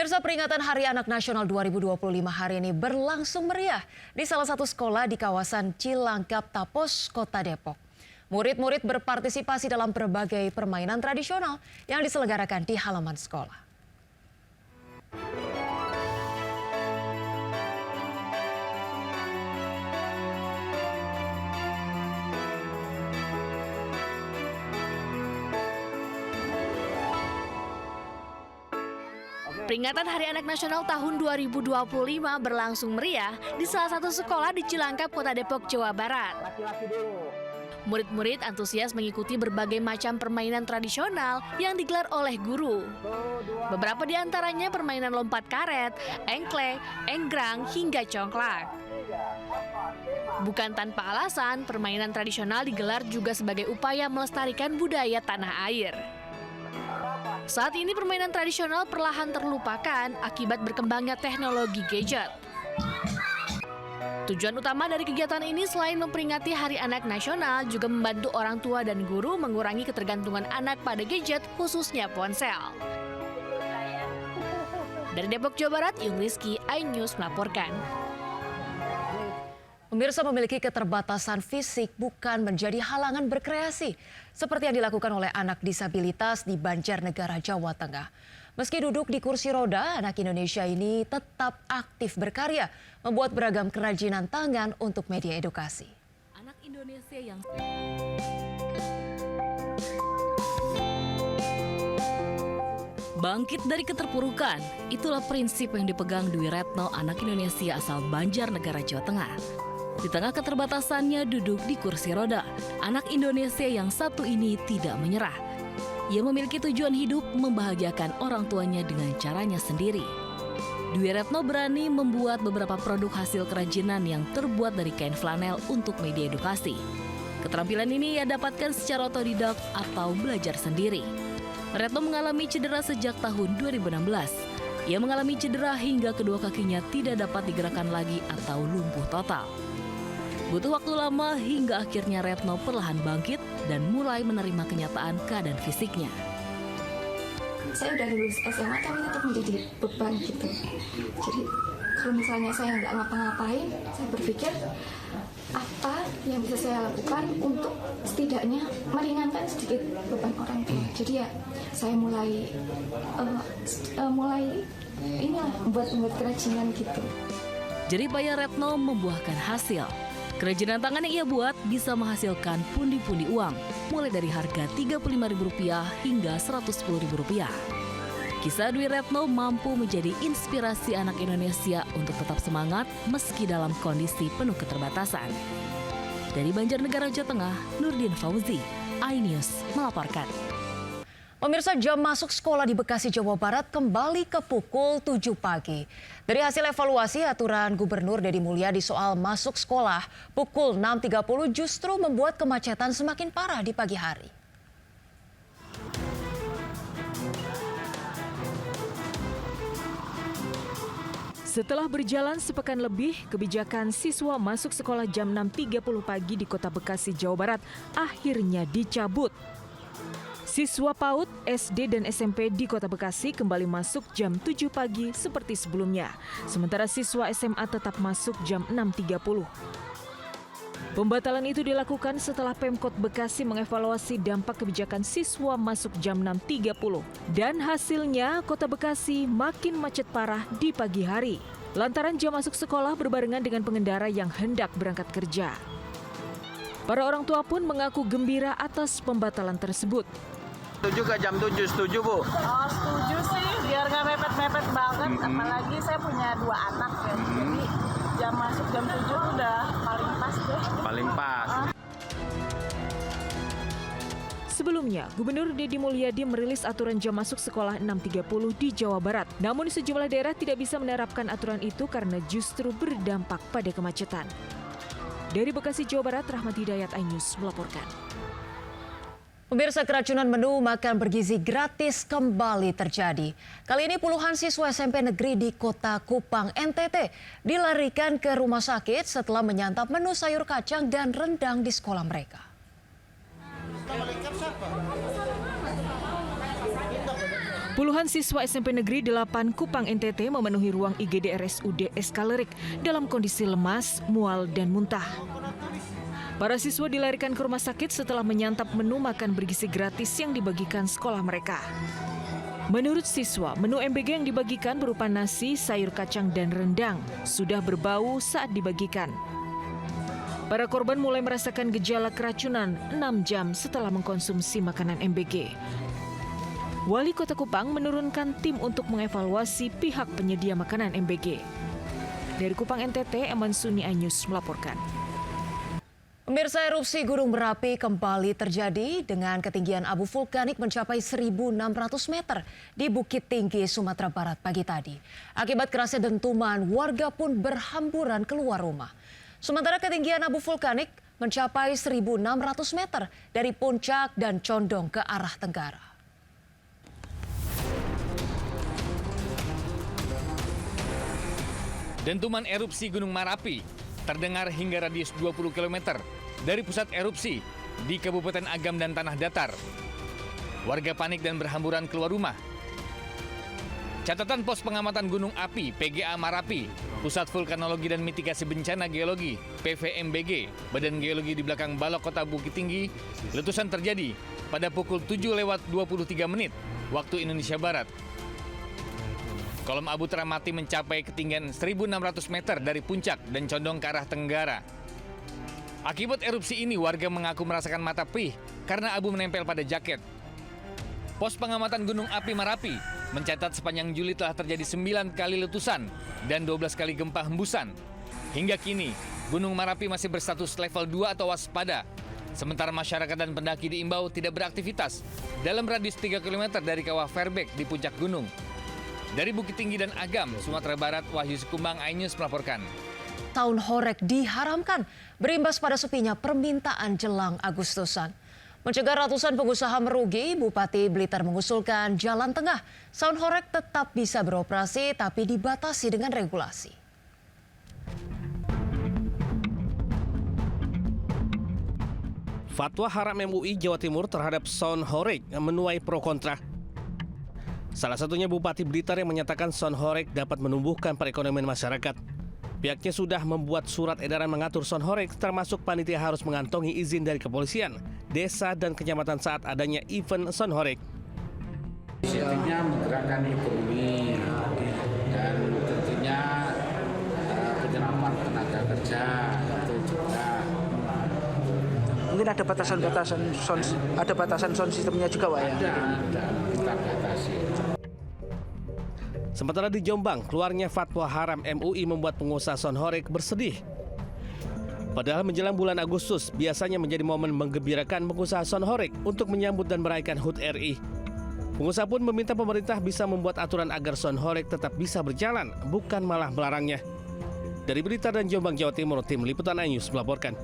Pemirsa, peringatan Hari Anak Nasional 2025 hari ini berlangsung meriah di salah satu sekolah di kawasan Cilangkap Tapos, Kota Depok. Murid-murid berpartisipasi dalam berbagai permainan tradisional yang diselenggarakan di halaman sekolah. Peringatan Hari Anak Nasional tahun 2025 berlangsung meriah di salah satu sekolah di Cilangkap, Kota Depok, Jawa Barat. Murid-murid antusias mengikuti berbagai macam permainan tradisional yang digelar oleh guru. Beberapa di antaranya permainan lompat karet, engklek, enggrang, hingga congklak. Bukan tanpa alasan, permainan tradisional digelar juga sebagai upaya melestarikan budaya tanah air. Saat ini permainan tradisional perlahan terlupakan akibat berkembangnya teknologi gadget. Tujuan utama dari kegiatan ini selain memperingati Hari Anak Nasional juga membantu orang tua dan guru mengurangi ketergantungan anak pada gadget, khususnya ponsel. Dari Depok, Jawa Barat, Yung Rizky, iNews melaporkan. Pemirsa, memiliki keterbatasan fisik bukan menjadi halangan berkreasi, seperti yang dilakukan oleh anak disabilitas di Banjarnegara, Jawa Tengah. Meski duduk di kursi roda, anak Indonesia ini tetap aktif berkarya, membuat beragam kerajinan tangan untuk media edukasi. Anak Indonesia yang bangkit dari keterpurukan, itulah prinsip yang dipegang Dwi Retno, anak Indonesia asal Banjarnegara, Jawa Tengah. Di tengah keterbatasannya duduk di kursi roda, anak Indonesia yang satu ini tidak menyerah. Ia memiliki tujuan hidup membahagiakan orang tuanya dengan caranya sendiri. Dwi Retno berani membuat beberapa produk hasil kerajinan yang terbuat dari kain flanel untuk media edukasi. Keterampilan ini ia dapatkan secara otodidak atau belajar sendiri. Retno mengalami cedera sejak tahun 2016. Ia mengalami cedera hingga kedua kakinya tidak dapat digerakkan lagi atau lumpuh total. Butuh waktu lama hingga akhirnya Retno perlahan bangkit dan mulai menerima kenyataan keadaan fisiknya. Saya udah lulus SMA tapi tetap menjadi beban gitu. Jadi kalau misalnya saya nggak ngapa-ngapain, saya berpikir apa yang bisa saya lakukan untuk setidaknya meringankan sedikit beban orang tua. Jadi ya saya mulai membuat kerajinan gitu. Jerih payah Retno membuahkan hasil. Kerajinan tangan yang ia buat bisa menghasilkan pundi-pundi uang, mulai dari harga Rp35.000 hingga Rp110.000. Kisah Dwi Retno mampu menjadi inspirasi anak Indonesia untuk tetap semangat meski dalam kondisi penuh keterbatasan. Dari Banjarnegara, Jawa Tengah, Nurdin Fauzi, iNews melaporkan. Pemirsa, jam masuk sekolah di Bekasi, Jawa Barat kembali ke pukul 7 pagi. Dari hasil evaluasi aturan Gubernur Deddy Mulyadi soal masuk sekolah, pukul 6.30 justru membuat kemacetan semakin parah di pagi hari. Setelah berjalan sepekan lebih, kebijakan siswa masuk sekolah jam 6.30 pagi di Kota Bekasi, Jawa Barat akhirnya dicabut. Siswa PAUD, SD, dan SMP di Kota Bekasi kembali masuk jam 7 pagi seperti sebelumnya. Sementara siswa SMA tetap masuk jam 6.30. Pembatalan itu dilakukan setelah Pemkot Bekasi mengevaluasi dampak kebijakan siswa masuk jam 6.30. Dan hasilnya Kota Bekasi makin macet parah di pagi hari. Lantaran jam masuk sekolah berbarengan dengan pengendara yang hendak berangkat kerja. Para orang tua pun mengaku gembira atas pembatalan tersebut. Setuju ke jam 7, setuju Bu? Oh setuju sih, biar nggak mepet-mepet banget. Apalagi saya punya 2 anak ya. Jadi jam masuk jam 7 udah paling pas deh. Paling pas. Sebelumnya, Gubernur Deddy Mulyadi merilis aturan jam masuk sekolah 6.30 di Jawa Barat. Namun sejumlah daerah tidak bisa menerapkan aturan itu karena justru berdampak pada kemacetan. Dari Bekasi, Jawa Barat, Rahmat Hidayat, iNews melaporkan. Pemirsa, keracunan menu makan bergizi gratis kembali terjadi. Kali ini puluhan siswa SMP negeri di Kota Kupang, NTT dilarikan ke rumah sakit setelah menyantap menu sayur kacang dan rendang di sekolah mereka. Puluhan siswa SMP Negeri 8 Kupang NTT memenuhi ruang IGD RSUD Eskalerik dalam kondisi lemas, mual, dan muntah. Para siswa dilarikan ke rumah sakit setelah menyantap menu makan bergizi gratis yang dibagikan sekolah mereka. Menurut siswa, menu MBG yang dibagikan berupa nasi, sayur kacang, dan rendang sudah berbau saat dibagikan. Para korban mulai merasakan gejala keracunan 6 jam setelah mengkonsumsi makanan MBG. Wali Kota Kupang menurunkan tim untuk mengevaluasi pihak penyedia makanan MBG. Dari Kupang NTT, Eman Suni Anyus melaporkan. Pemirsa, erupsi Gunung Merapi kembali terjadi dengan ketinggian abu vulkanik mencapai 1.600 meter di Bukit Tinggi, Sumatera Barat pagi tadi. Akibat kerasnya dentuman, warga pun berhamburan keluar rumah. Sementara ketinggian abu vulkanik mencapai 1.600 meter dari puncak dan condong ke arah tenggara. Dentuman erupsi Gunung Merapi terdengar hingga radius 20 km dari pusat erupsi di Kabupaten Agam dan Tanah Datar. Warga panik dan berhamburan keluar rumah. Catatan Pos Pengamatan Gunung Api PGA Merapi, Pusat Vulkanologi dan Mitigasi Bencana Geologi PVMBG, Badan Geologi di belakang Balok Kota Bukit Tinggi, letusan terjadi pada pukul 7:23 waktu Indonesia Barat. Kolom abu teramati mencapai ketinggian 1.600 meter dari puncak dan condong ke arah tenggara. Akibat erupsi ini, warga mengaku merasakan mata perih karena abu menempel pada jaket. Pos Pengamatan Gunung Api Merapi mencatat sepanjang Juli telah terjadi 9 kali letusan dan 12 kali gempa hembusan. Hingga kini, Gunung Merapi masih berstatus level 2 atau waspada. Sementara masyarakat dan pendaki diimbau tidak beraktivitas dalam radius 3 km dari kawah Fairback di puncak gunung. Dari Bukit Tinggi dan Agam, Sumatera Barat, Wahyu Sikumbang, iNews melaporkan. Tahun Horeg diharamkan berimbas pada sepinya permintaan jelang Agustusan. Mencegah ratusan pengusaha merugi, Bupati Blitar mengusulkan jalan tengah. Sound Horeg tetap bisa beroperasi tapi dibatasi dengan regulasi. Fatwa haram MUI Jawa Timur terhadap Sound Horeg menuai pro kontra. Salah satunya Bupati Blitar yang menyatakan Sound Horeg dapat menumbuhkan perekonomian masyarakat. Pihaknya sudah membuat surat edaran mengatur Sound Horeg, termasuk panitia harus mengantongi izin dari kepolisian, desa, dan kecamatan saat adanya event Sound Horeg. Inisiatifnya menggerakkan ekonomi dan tentunya penyerapan tenaga kerja itu juga. Mungkin ada batasan sound sistemnya juga, Pak, ya? Ada, kita batasi. Sementara di Jombang, keluarnya fatwa haram MUI membuat pengusaha Sound Horeg bersedih. Padahal menjelang bulan Agustus biasanya menjadi momen menggembirakan pengusaha Sound Horeg untuk menyambut dan merayakan HUT RI. Pengusaha pun meminta pemerintah bisa membuat aturan agar Sound Horeg tetap bisa berjalan, bukan malah melarangnya. Dari Blitar dan Jombang, Jawa Timur, tim Liputan iNews melaporkan.